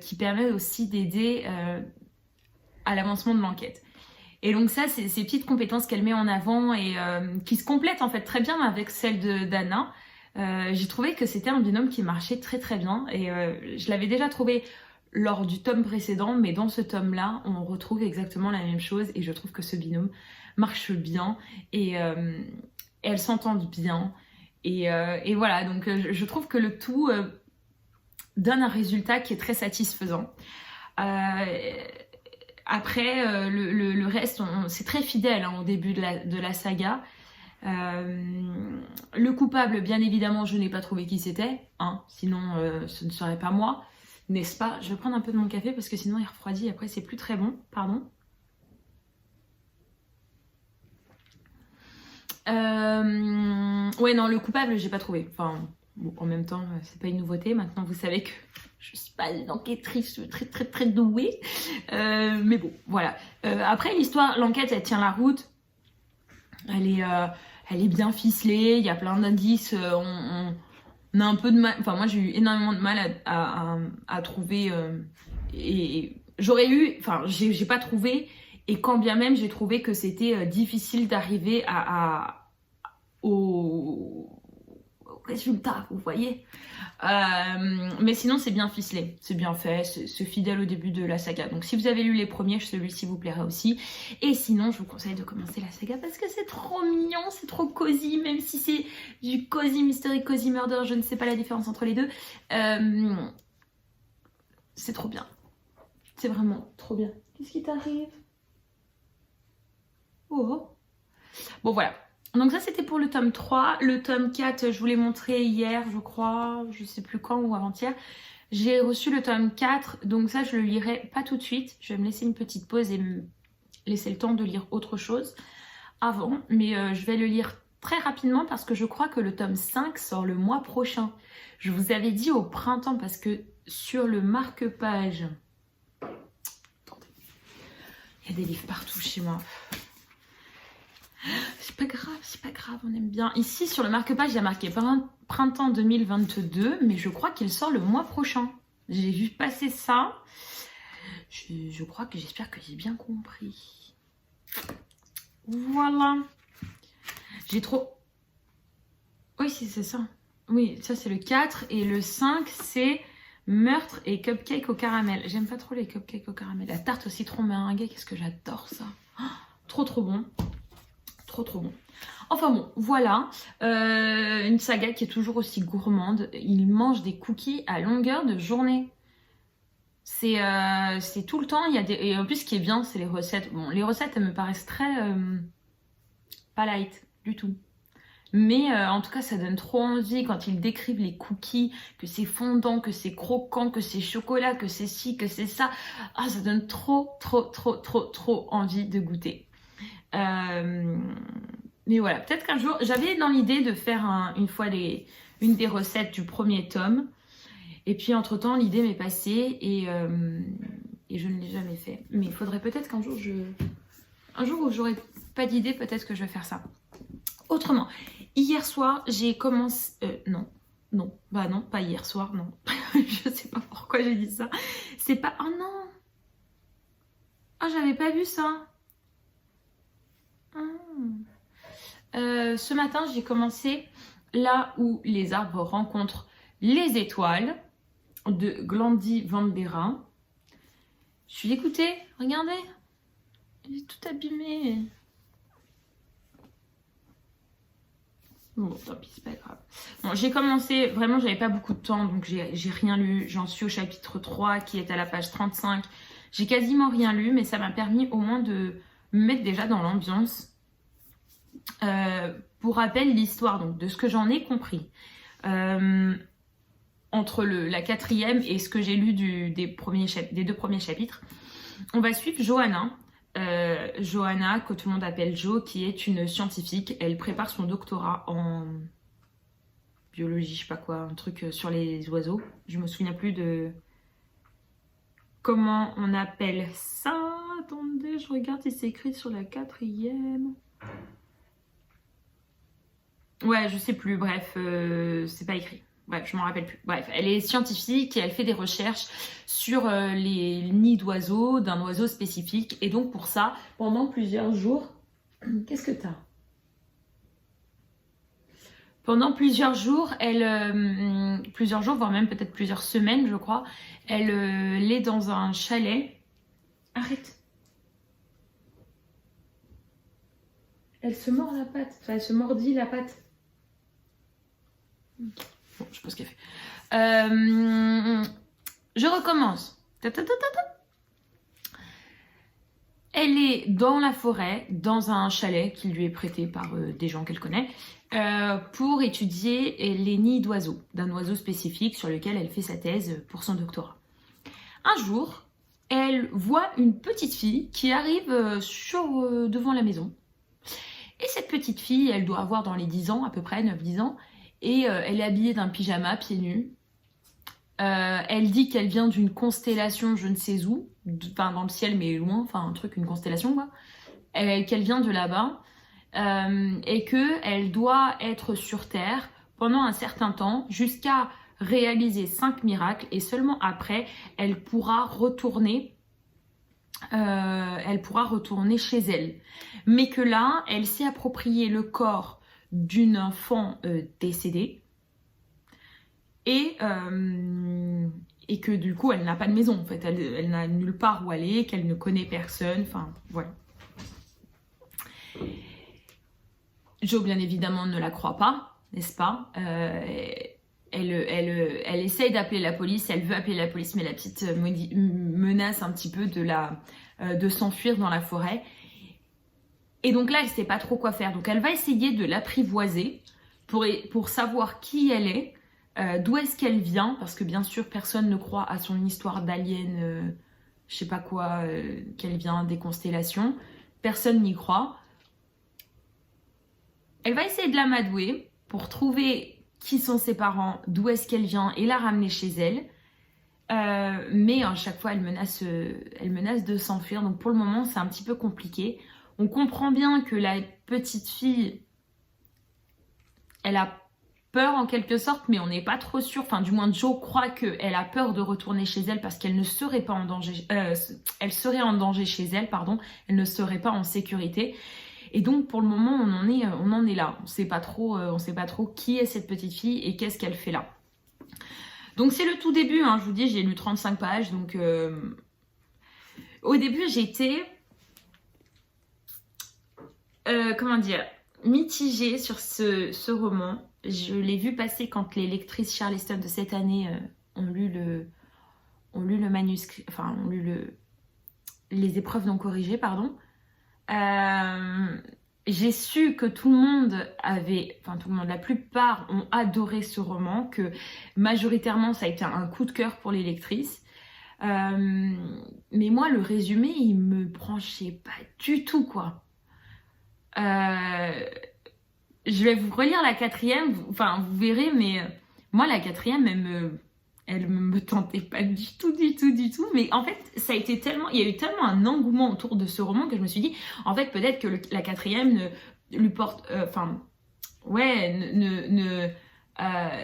qui permet aussi d'aider à l'avancement de l'enquête. Et donc ça, c'est ces petites compétences qu'elle met en avant et qui se complètent en fait très bien avec celles d'Anna. J'ai trouvé que c'était un binôme qui marchait très très bien et je l'avais déjà trouvé lors du tome précédent, mais dans ce tome-là, on retrouve exactement la même chose et je trouve que ce binôme marche bien et elles s'entendent bien. Et voilà, donc je trouve que le tout donne un résultat qui est très satisfaisant. Après, le reste, c'est très fidèle hein, au début de la saga. Le coupable, bien évidemment, je n'ai pas trouvé qui c'était, hein, sinon ce ne serait pas moi, n'est-ce pas? Je vais prendre un peu de mon café parce que sinon il refroidit et après c'est plus très bon, pardon. Ouais, non, le coupable, j'ai pas trouvé. Enfin, bon, en même temps, c'est pas une nouveauté. Maintenant, vous savez que je suis pas une enquêtrice très très très douée. Mais bon, voilà. Après, l'histoire, l'enquête, elle tient la route. Elle est bien ficelée. Il y a plein d'indices. On a un peu de mal. Enfin, moi, j'ai eu énormément de mal à trouver. Et j'aurais eu. Enfin, j'ai pas trouvé. Et quand bien même, j'ai trouvé que c'était difficile d'arriver au résultat, vous voyez. Mais sinon, c'est bien ficelé, c'est bien fait, c'est fidèle au début de la saga. Donc si vous avez lu les premiers, celui-ci vous plaira aussi. Et sinon, je vous conseille de commencer la saga parce que c'est trop mignon, c'est trop cosy, même si c'est du cosy mystery, cosy murder, je ne sais pas la différence entre les deux. C'est trop bien. C'est vraiment trop bien. Qu'est-ce qui t'arrive? Oh. Bon, voilà. Donc ça, c'était pour le tome 3. Le tome 4, je vous l'ai montré hier, je crois. Je sais plus quand ou avant-hier. J'ai reçu le tome 4. Donc ça, je le lirai pas tout de suite. Je vais me laisser une petite pause et me laisser le temps de lire autre chose avant. Mais je vais le lire très rapidement parce que je crois que le tome 5 sort le mois prochain. Je vous avais dit au printemps parce que sur le marque-page... Attendez. Il y a des livres partout chez moi. C'est pas grave, on aime bien. Ici, sur le marque-page, il y a marqué printemps 2022, mais je crois qu'il sort le mois prochain. J'ai vu passer ça. Je crois que j'espère que j'ai bien compris. Voilà. J'ai trop... Oui, c'est ça. Oui, ça c'est le 4. Et le 5, c'est meurtre et cupcake au caramel. J'aime pas trop les cupcakes au caramel. La tarte au citron meringuée, qu'est-ce que j'adore ça. Oh, trop bon. Trop bon. Enfin bon, voilà. Une saga qui est toujours aussi gourmande. Il mange des cookies à longueur de journée. C'est tout le temps. Il y a des... Et en plus, ce qui est bien, c'est les recettes. Bon, les recettes, elles me paraissent très... pas light du tout. Mais en tout cas, ça donne trop envie quand ils décrivent les cookies, que c'est fondant, que c'est croquant, que c'est chocolat, que c'est ci, que c'est ça. Ah, ça donne trop envie de goûter. Mais voilà, peut-être qu'un jour, j'avais dans l'idée de faire une fois une des recettes du premier tome. Et puis entre temps, l'idée m'est passée et je ne l'ai jamais fait. Mais il faudrait peut-être qu'un jour, un jour où j'aurai pas d'idée, peut-être que je vais faire ça. Autrement, hier soir, j'ai commencé... non, pas hier soir, non. Je sais pas pourquoi j'ai dit ça. C'est pas... Oh non. Ah, j'avais pas vu ça. Ce matin, j'ai commencé Là où les arbres rencontrent les étoiles de Glandi Vandera. Je suis dégoûtée, regardez, il est tout abîmé. Bon, tant pis, c'est pas grave. Bon, j'ai commencé, vraiment, j'avais pas beaucoup de temps, donc j'ai rien lu. J'en suis au chapitre 3 qui est à la page 35. J'ai quasiment rien lu, mais ça m'a permis au moins de me mettre déjà dans l'ambiance. Pour rappel, l'histoire, donc de ce que j'en ai compris, entre la quatrième et ce que j'ai lu des deux premiers chapitres, on va suivre Johanna. Johanna, que tout le monde appelle Jo, qui est une scientifique. Elle prépare son doctorat en biologie, je sais pas quoi, un truc sur les oiseaux. Je me souviens plus de comment on appelle ça. Attendez, je regarde si c'est écrit sur la quatrième. Ouais, je sais plus, bref, c'est pas écrit. Bref, je m'en rappelle plus. Bref, elle est scientifique et elle fait des recherches sur les nids d'oiseaux, d'un oiseau spécifique. Et donc pour ça, pendant plusieurs jours, qu'est-ce que t'as? Pendant plusieurs jours, voire même peut-être plusieurs semaines, je crois, elle est dans un chalet. Arrête. Elle se mord la patte. Enfin, elle se mordit la patte. Bon, je sais pas ce qu'elle fait. Je recommence. Elle est dans la forêt, dans un chalet qui lui est prêté par des gens qu'elle connaît, pour étudier les nids d'oiseaux, d'un oiseau spécifique sur lequel elle fait sa thèse pour son doctorat. Un jour, elle voit une petite fille qui arrive devant la maison. Et cette petite fille, elle doit avoir dans les 10 ans, à peu près 9-10 ans, et elle est habillée d'un pyjama, pieds nus. Elle dit qu'elle vient d'une constellation, je ne sais où, enfin dans le ciel mais loin, enfin un truc, une constellation quoi. Qu'elle vient de là-bas et qu'elle doit être sur Terre pendant un certain temps jusqu'à réaliser 5 miracles et seulement après elle pourra retourner chez elle. Mais que là, elle s'est approprié le corps d'une enfant décédée et que du coup, elle n'a pas de maison en fait. Elle n'a nulle part où aller, qu'elle ne connaît personne. Enfin, voilà. Jo, bien évidemment, ne la croit pas, n'est-ce pas? Elle essaye d'appeler la police, elle veut appeler la police, mais la petite menace un petit peu de s'enfuir dans la forêt. Et donc là, elle ne sait pas trop quoi faire. Donc elle va essayer de l'apprivoiser pour savoir qui elle est, d'où est-ce qu'elle vient, parce que bien sûr, personne ne croit à son histoire d'alien, je sais pas quoi, qu'elle vient des constellations. Personne n'y croit. Elle va essayer de l'amadouer pour trouver qui sont ses parents, d'où est-ce qu'elle vient et la ramener chez elle. Mais à chaque fois, elle menace de s'enfuir. Donc pour le moment, c'est un petit peu compliqué. On comprend bien que la petite fille, elle a peur en quelque sorte, mais on n'est pas trop sûr. Enfin, du moins, Jo croit qu'elle a peur de retourner chez elle parce qu'elle ne serait pas en danger. Elle serait en danger chez elle, pardon. Elle ne serait pas en sécurité. Et donc, pour le moment, on en est là. On sait pas trop qui est cette petite fille et qu'est-ce qu'elle fait là. Donc, c'est le tout début. Hein, je vous dis, j'ai lu 35 pages. Donc, au début, j'étais... comment dire, mitigée sur ce roman. Je l'ai vu passer quand les lectrices Charleston de cette année ont lu le manuscrit, enfin ont lu les épreuves non corrigées, pardon. J'ai su que tout le monde, la plupart ont adoré ce roman, que majoritairement ça a été un coup de cœur pour les lectrices. Mais moi, le résumé, il me branchait pas du tout, quoi. Je vais vous relire la 4e, enfin vous verrez, mais moi la 4e, elle me tentait pas du tout, mais en fait ça a été tellement, il y a eu tellement un engouement autour de ce roman que je me suis dit, en fait peut-être que la 4e ne lui porte, ne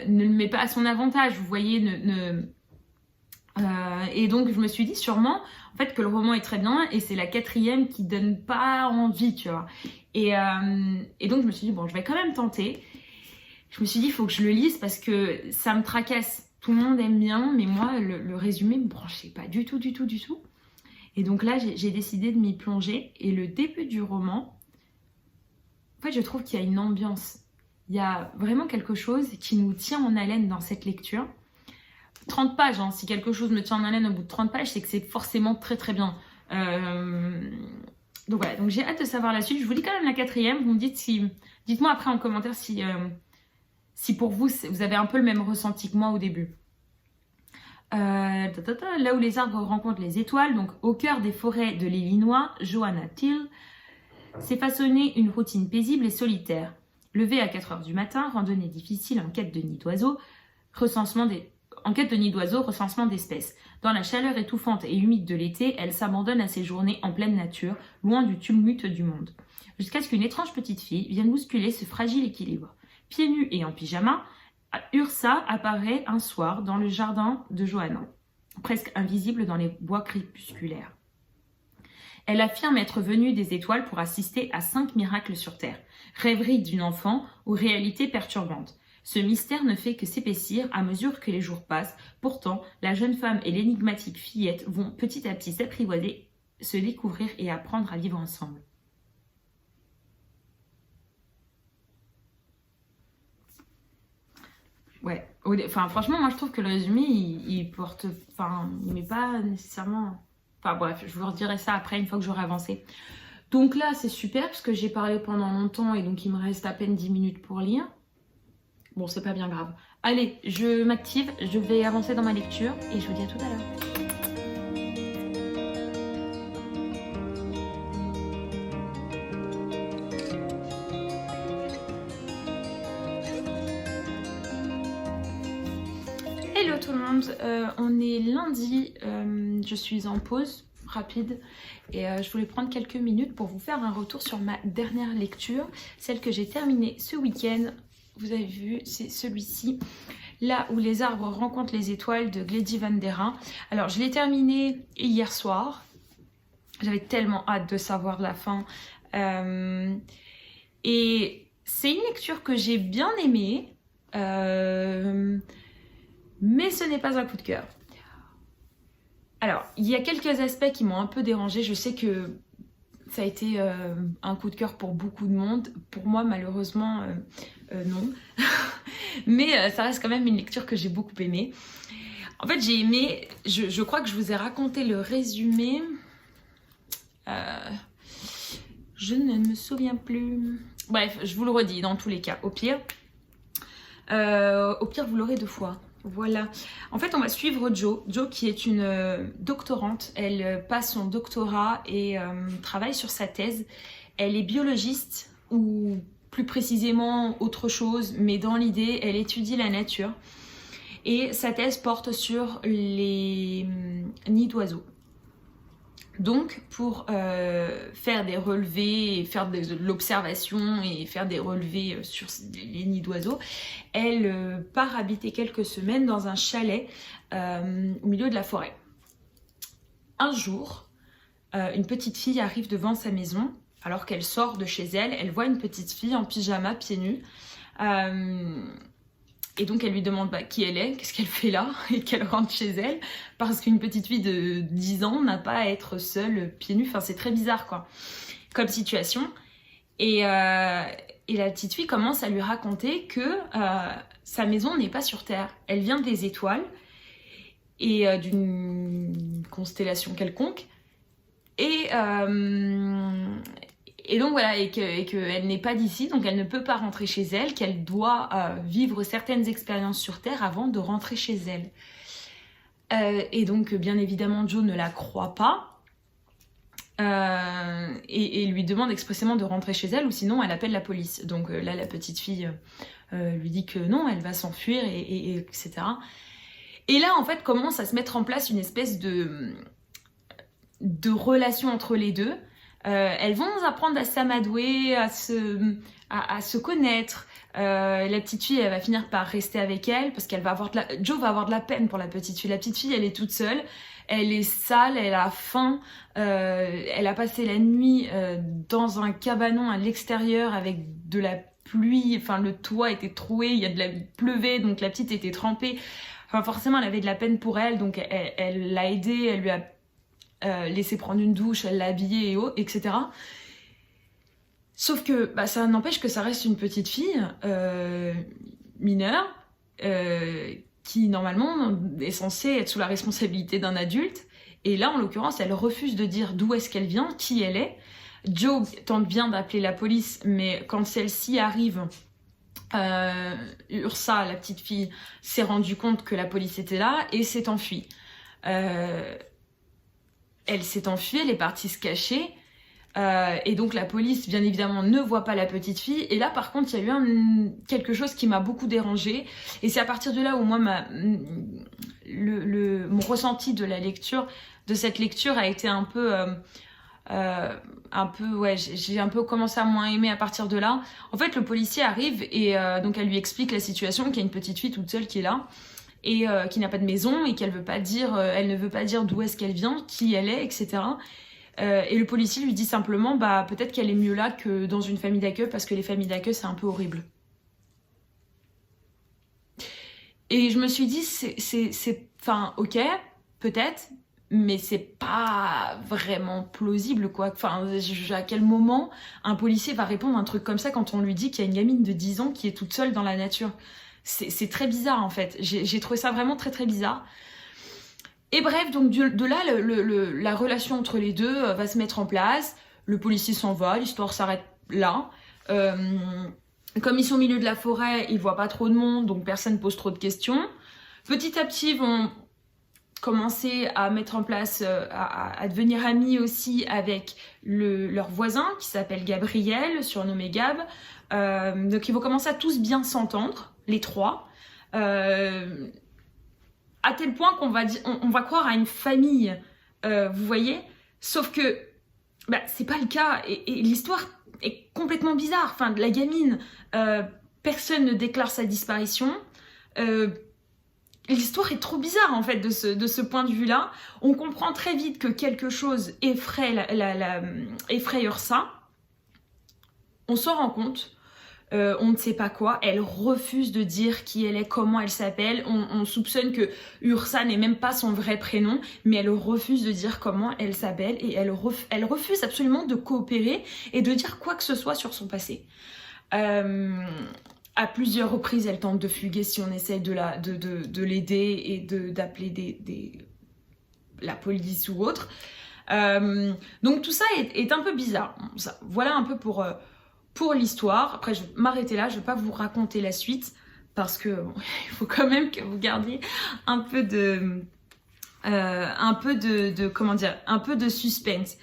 le met pas à son avantage, vous voyez, et donc je me suis dit sûrement en fait que le roman est très bien et c'est la 4e qui donne pas envie, tu vois. Et donc je me suis dit bon, je vais quand même tenter. Je me suis dit il faut que je le lise parce que ça me tracasse. Tout le monde aime bien, mais moi le résumé me branchait pas du tout. Et donc là j'ai décidé de m'y plonger et le début du roman, en fait je trouve qu'il y a une ambiance. Il y a vraiment quelque chose qui nous tient en haleine dans cette lecture. 30 pages, hein. Si quelque chose me tient en haleine au bout de 30 pages, c'est que c'est forcément très très bien. Donc voilà, donc j'ai hâte de savoir la suite. Je vous lis quand même la 4e. Vous me dites dites-moi après en commentaire si pour vous, vous avez un peu le même ressenti que moi au début. Là où les arbres rencontrent les étoiles, donc au cœur des forêts de l'Illinois, Johanna Till s'est façonnée une routine paisible et solitaire. Levée à 4h du matin, randonnée difficile en quête de nids d'oiseaux, recensement d'espèces. Dans la chaleur étouffante et humide de l'été, elle s'abandonne à ses journées en pleine nature, loin du tumulte du monde. Jusqu'à ce qu'une étrange petite fille vienne bousculer ce fragile équilibre. Pieds nus et en pyjama, Ursa apparaît un soir dans le jardin de Johanna, presque invisible dans les bois crépusculaires. Elle affirme être venue des étoiles pour assister à 5 miracles sur Terre, rêverie d'une enfant ou réalité perturbante. Ce mystère ne fait que s'épaissir à mesure que les jours passent. Pourtant, la jeune femme et l'énigmatique fillette vont petit à petit s'apprivoiser, se découvrir et apprendre à vivre ensemble. Ouais, enfin franchement, moi je trouve que le résumé, il porte, enfin, il met pas nécessairement... Enfin bref, je vous redirai ça après une fois que j'aurai avancé. Donc là, c'est super parce que j'ai parlé pendant longtemps et donc il me reste à peine 10 minutes pour lire. Bon, c'est pas bien grave. Allez, je m'active, je vais avancer dans ma lecture et je vous dis à tout à l'heure. Hello tout le monde, on est lundi, je suis en pause rapide et je voulais prendre quelques minutes pour vous faire un retour sur ma dernière lecture, celle que j'ai terminée ce week-end. Vous avez vu, c'est celui-ci, Là où les arbres rencontrent les étoiles de Glady Van Der Raa. Alors je l'ai terminé hier soir, j'avais tellement hâte de savoir la fin et c'est une lecture que j'ai bien aimée. Mais ce n'est pas un coup de cœur. Alors, il y a quelques aspects qui m'ont un peu dérangée. Je sais que ça a été un coup de cœur pour beaucoup de monde. Pour moi, malheureusement, non. Mais ça reste quand même une lecture que j'ai beaucoup aimée. En fait, j'ai aimé... Je crois que je vous ai raconté le résumé. Je ne me souviens plus. Bref, je vous le redis dans tous les cas. Au pire, vous l'aurez 2 fois. Voilà. En fait, on va suivre Jo. Jo qui est une doctorante. Elle passe son doctorat et travaille sur sa thèse. Elle est biologiste ou plus précisément autre chose, mais dans l'idée, elle étudie la nature. Et sa thèse porte sur les nids d'oiseaux. Donc, pour faire des relevés, faire de l'observation et faire des relevés sur les nids d'oiseaux, elle part habiter quelques semaines dans un chalet au milieu de la forêt. Un jour, une petite fille arrive devant sa maison. Alors qu'elle sort de chez elle, elle voit une petite fille en pyjama, pieds nus. Et donc elle lui demande qui elle est, qu'est-ce qu'elle fait là, et qu'elle rentre chez elle, parce qu'une petite fille de 10 ans n'a pas à être seule, pieds nus, enfin c'est très bizarre quoi, comme situation. Et la petite fille commence à lui raconter que sa maison n'est pas sur Terre, elle vient des étoiles, et d'une constellation quelconque, et donc voilà, et qu'elle n'est pas d'ici, donc elle ne peut pas rentrer chez elle, qu'elle doit vivre certaines expériences sur Terre avant de rentrer chez elle. Et donc bien évidemment Jo ne la croit pas et lui demande expressément de rentrer chez elle ou sinon elle appelle la police. Donc là la petite fille lui dit que non, elle va s'enfuir etc. Et là en fait commence à se mettre en place une espèce de relation entre les deux. Elles vont apprendre à s'amadouer, à se connaître. La petite fille, elle va finir par rester avec elle parce qu'elle va avoir Jo va avoir de la peine pour la petite fille. La petite fille, elle est toute seule, elle est sale, elle a faim, elle a passé la nuit dans un cabanon à l'extérieur avec de la pluie, enfin le toit était troué, pleuvait, donc la petite était trempée. Enfin forcément, elle avait de la peine pour elle, donc elle l'a aidée, elle lui a laisser prendre une douche, elle l'a habillée etc. Sauf que ça n'empêche que ça reste une petite fille mineure qui normalement est censée être sous la responsabilité d'un adulte. Et là en l'occurrence elle refuse de dire d'où est-ce qu'elle vient, qui elle est. Jo tente bien d'appeler la police, mais quand celle-ci arrive, Ursa, la petite fille, s'est rendue compte que la police était là et s'est enfuie. Elle s'est enfuie, elle est partie se cacher. Et donc la police, bien évidemment, ne voit pas la petite fille. Et là, par contre, il y a eu quelque chose qui m'a beaucoup dérangée. Et c'est à partir de là où moi, mon ressenti de cette lecture a été un peu un peu, ouais, j'ai un peu commencé à moins aimer à partir de là. En fait, le policier arrive et donc elle lui explique la situation, qu'il y a une petite fille toute seule qui est là et qui n'a pas de maison et qu'elle veut pas dire, elle ne veut pas dire d'où est-ce qu'elle vient, qui elle est, etc. Et le policier lui dit simplement, bah peut-être qu'elle est mieux là que dans une famille d'accueil parce que les familles d'accueil c'est un peu horrible. Et je me suis dit, enfin, ok, peut-être, mais c'est pas vraiment plausible, quoi. Enfin, à quel moment un policier va répondre à un truc comme ça quand on lui dit qu'il y a une gamine de 10 ans qui est toute seule dans la nature? C'est très bizarre, en fait. J'ai trouvé ça vraiment très, très bizarre. Et bref, donc de là, la relation entre les deux va se mettre en place. Le policier s'en va, l'histoire s'arrête là. Comme ils sont au milieu de la forêt, ils voient pas trop de monde, donc personne ne pose trop de questions. Petit à petit, ils vont commencer à mettre en place, à devenir amis aussi avec leur voisin qui s'appelle Gabriel, surnommé Gab. Donc ils vont commencer à tous bien s'entendre, les trois. À tel point qu'on va, on va croire à une famille, vous voyez. Sauf que bah, c'est pas le cas et l'histoire est complètement bizarre. Enfin, la gamine, personne ne déclare sa disparition. L'histoire est trop bizarre en fait de ce point de vue-là. On comprend très vite que quelque chose effraie Ursa. On s'en rend compte. On ne sait pas quoi. Elle refuse de dire qui elle est, comment elle s'appelle. On soupçonne que Ursa n'est même pas son vrai prénom, mais elle refuse de dire comment elle s'appelle et elle refuse absolument de coopérer et de dire quoi que ce soit sur son passé. À plusieurs reprises, elle tente de fuguer si on essaye de l'aider et d'appeler la police ou autre. Donc tout ça est un peu bizarre. Voilà un peu pour l'histoire. Après, je vais m'arrêter là. Je ne vais pas vous raconter la suite parce que bon, il faut quand même que vous gardiez un peu de comment dire, un peu de suspense.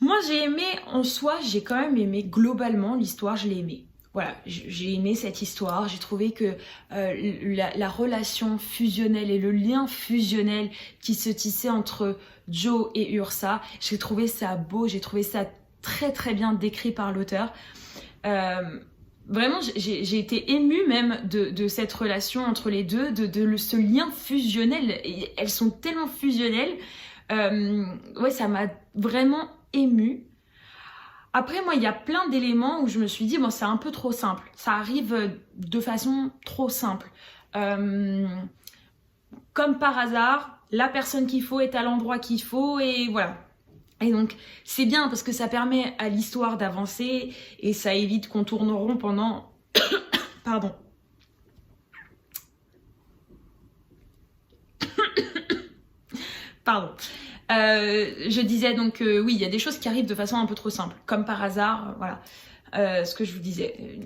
Moi, j'ai aimé en soi, j'ai quand même aimé globalement l'histoire. Je l'ai aimée. Voilà, j'ai aimé cette histoire. J'ai trouvé que la relation fusionnelle et le lien fusionnel qui se tissait entre Joe et Ursa, j'ai trouvé ça beau. J'ai trouvé ça très très bien décrit par l'auteur. Vraiment, j'ai été émue même de cette relation entre les deux, ce lien fusionnel. Elles sont tellement fusionnelles. Ouais, ça m'a vraiment émue. Après, moi, il y a plein d'éléments où je me suis dit, bon, c'est un peu trop simple. Ça arrive de façon trop simple. Comme par hasard, la personne qu'il faut est à l'endroit qu'il faut et voilà. Et donc, c'est bien parce que ça permet à l'histoire d'avancer et ça évite qu'on tourne rond pendant... Pardon. Pardon. Je disais donc, oui, il y a des choses qui arrivent de façon un peu trop simple. Comme par hasard, voilà. Ce que je vous disais...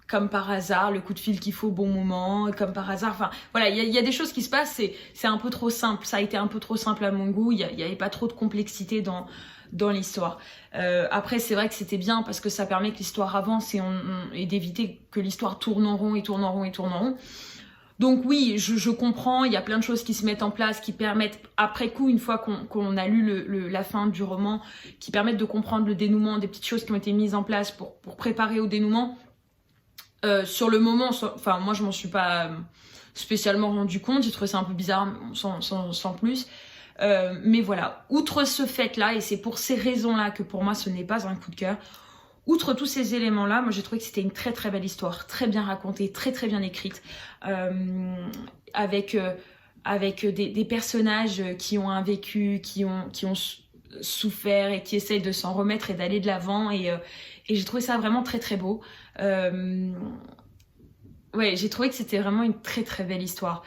Comme par hasard, le coup de fil qu'il faut au bon moment, comme par hasard, enfin voilà, il y a des choses qui se passent, c'est un peu trop simple, ça a été un peu trop simple à mon goût, il n'y avait pas trop de complexité dans l'histoire. Après, c'est vrai que c'était bien parce que ça permet que l'histoire avance et d'éviter que l'histoire tourne en rond et tourne en rond et tourne en rond. Donc oui, je comprends, il y a plein de choses qui se mettent en place, qui permettent, après coup, une fois qu'on a lu la fin du roman, qui permettent de comprendre le dénouement, des petites choses qui ont été mises en place pour préparer au dénouement. Sur le moment, enfin moi je m'en suis pas spécialement rendu compte, j'ai trouvé ça un peu bizarre sans plus. Mais voilà, outre ce fait-là, et c'est pour ces raisons-là que pour moi ce n'est pas un coup de cœur, outre tous ces éléments-là, moi j'ai trouvé que c'était une très très belle histoire, très bien racontée, très très bien écrite, avec des personnages qui ont un vécu, qui ont souffert et qui essayent de s'en remettre et d'aller de l'avant et j'ai trouvé ça vraiment très très beau. Ouais, j'ai trouvé que c'était vraiment une très très belle histoire.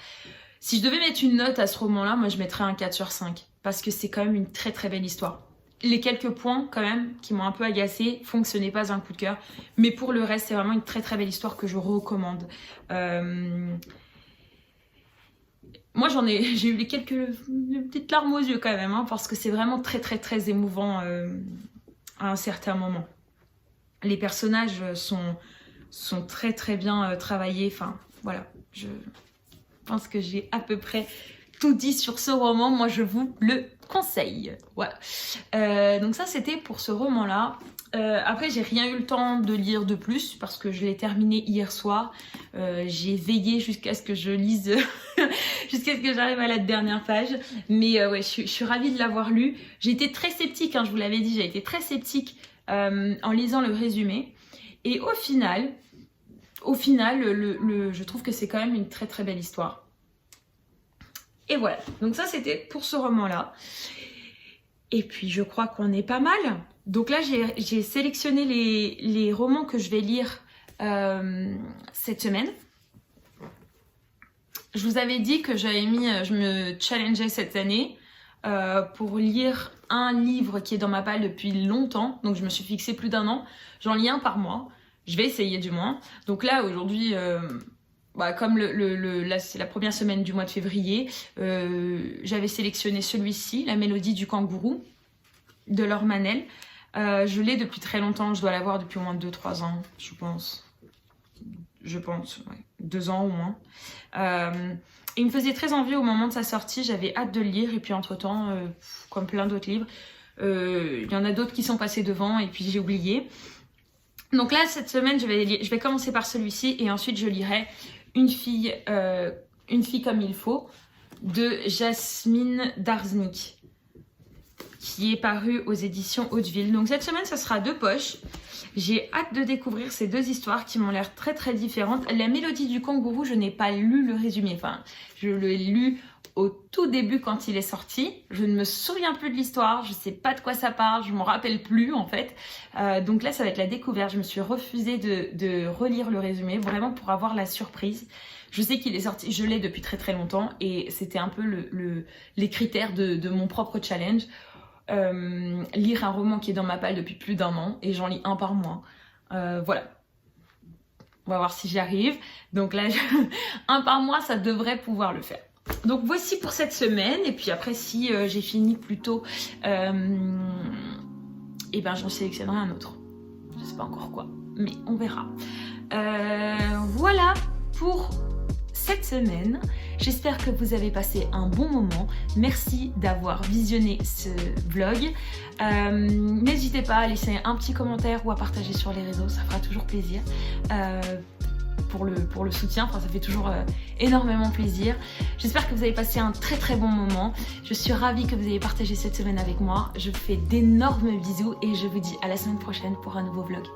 Si je devais mettre une note à ce roman-là, moi je mettrais un 4 sur 5 parce que c'est quand même une très très belle histoire. Les quelques points quand même qui m'ont un peu agacée font que ce n'est pas un coup de cœur, mais pour le reste c'est vraiment une très très belle histoire que je recommande. Moi j'ai eu quelques petites larmes aux yeux quand même hein, parce que c'est vraiment très très très émouvant à un certain moment. Les personnages sont très très bien travaillés. Enfin, voilà. Je pense que j'ai à peu près tout dit sur ce roman. Moi, je vous le conseil. Voilà. Donc ça, c'était pour ce roman-là. Après, j'ai rien eu le temps de lire de plus parce que je l'ai terminé hier soir. J'ai veillé jusqu'à ce que je lise, jusqu'à ce que j'arrive à la dernière page. Mais ouais, je suis ravie de l'avoir lu. J'ai été très sceptique, hein, je vous l'avais dit, j'ai été très sceptique en lisant le résumé. Et au final, je trouve que c'est quand même une très très belle histoire. Et voilà, donc ça c'était pour ce roman-là. Et puis je crois qu'on est pas mal. Donc là j'ai sélectionné les romans que je vais lire cette semaine. Je vous avais dit que je me challengeais cette année pour lire un livre qui est dans ma palle depuis longtemps. Donc je me suis fixé plus d'1 an. J'en lis un par mois. Je vais essayer du moins. Donc là aujourd'hui... comme là c'est la première semaine du mois de février, j'avais sélectionné celui-ci, La Mélodie du kangourou de Laure Manel. Je l'ai depuis très longtemps, je dois l'avoir depuis au moins 2-3 ans, je pense. Ouais, 2 ans au moins. Il me faisait très envie au moment de sa sortie, j'avais hâte de le lire et puis entre-temps, comme plein d'autres livres, il y en a d'autres qui sont passés devant et puis j'ai oublié. Donc là, cette semaine, je vais commencer par celui-ci et ensuite je lirai Une fille comme il faut de Jasmine Darznik qui est paru aux éditions Hauteville. Donc cette semaine, ça sera 2 poches. J'ai hâte de découvrir ces 2 histoires qui m'ont l'air très très différentes. La Mélodie du kangourou, je n'ai pas lu le résumé. Enfin, je l'ai lu au tout début quand il est sorti. Je ne me souviens plus de l'histoire, je ne sais pas de quoi ça parle, je ne m'en rappelle plus en fait. Donc là, ça va être la découverte. Je me suis refusée de relire le résumé, vraiment pour avoir la surprise. Je sais qu'il est sorti, je l'ai depuis très très longtemps et c'était un peu les critères de mon propre challenge. Lire un roman qui est dans ma palle depuis plus d'1 an et j'en lis un par mois. Voilà. On va voir si j'y arrive. Donc là, un par mois, ça devrait pouvoir le faire. Donc voici pour cette semaine. Et puis après, si j'ai fini plus tôt, et ben j'en sélectionnerai un autre. Je sais pas encore quoi, mais on verra. Voilà pour cette semaine. J'espère que vous avez passé un bon moment. Merci d'avoir visionné ce vlog. N'hésitez pas à laisser un petit commentaire ou à partager sur les réseaux, ça fera toujours plaisir. Pour le soutien, enfin, ça fait toujours énormément plaisir. J'espère que vous avez passé un très très bon moment. Je suis ravie que vous ayez partagé cette semaine avec moi. Je vous fais d'énormes bisous et je vous dis à la semaine prochaine pour un nouveau vlog.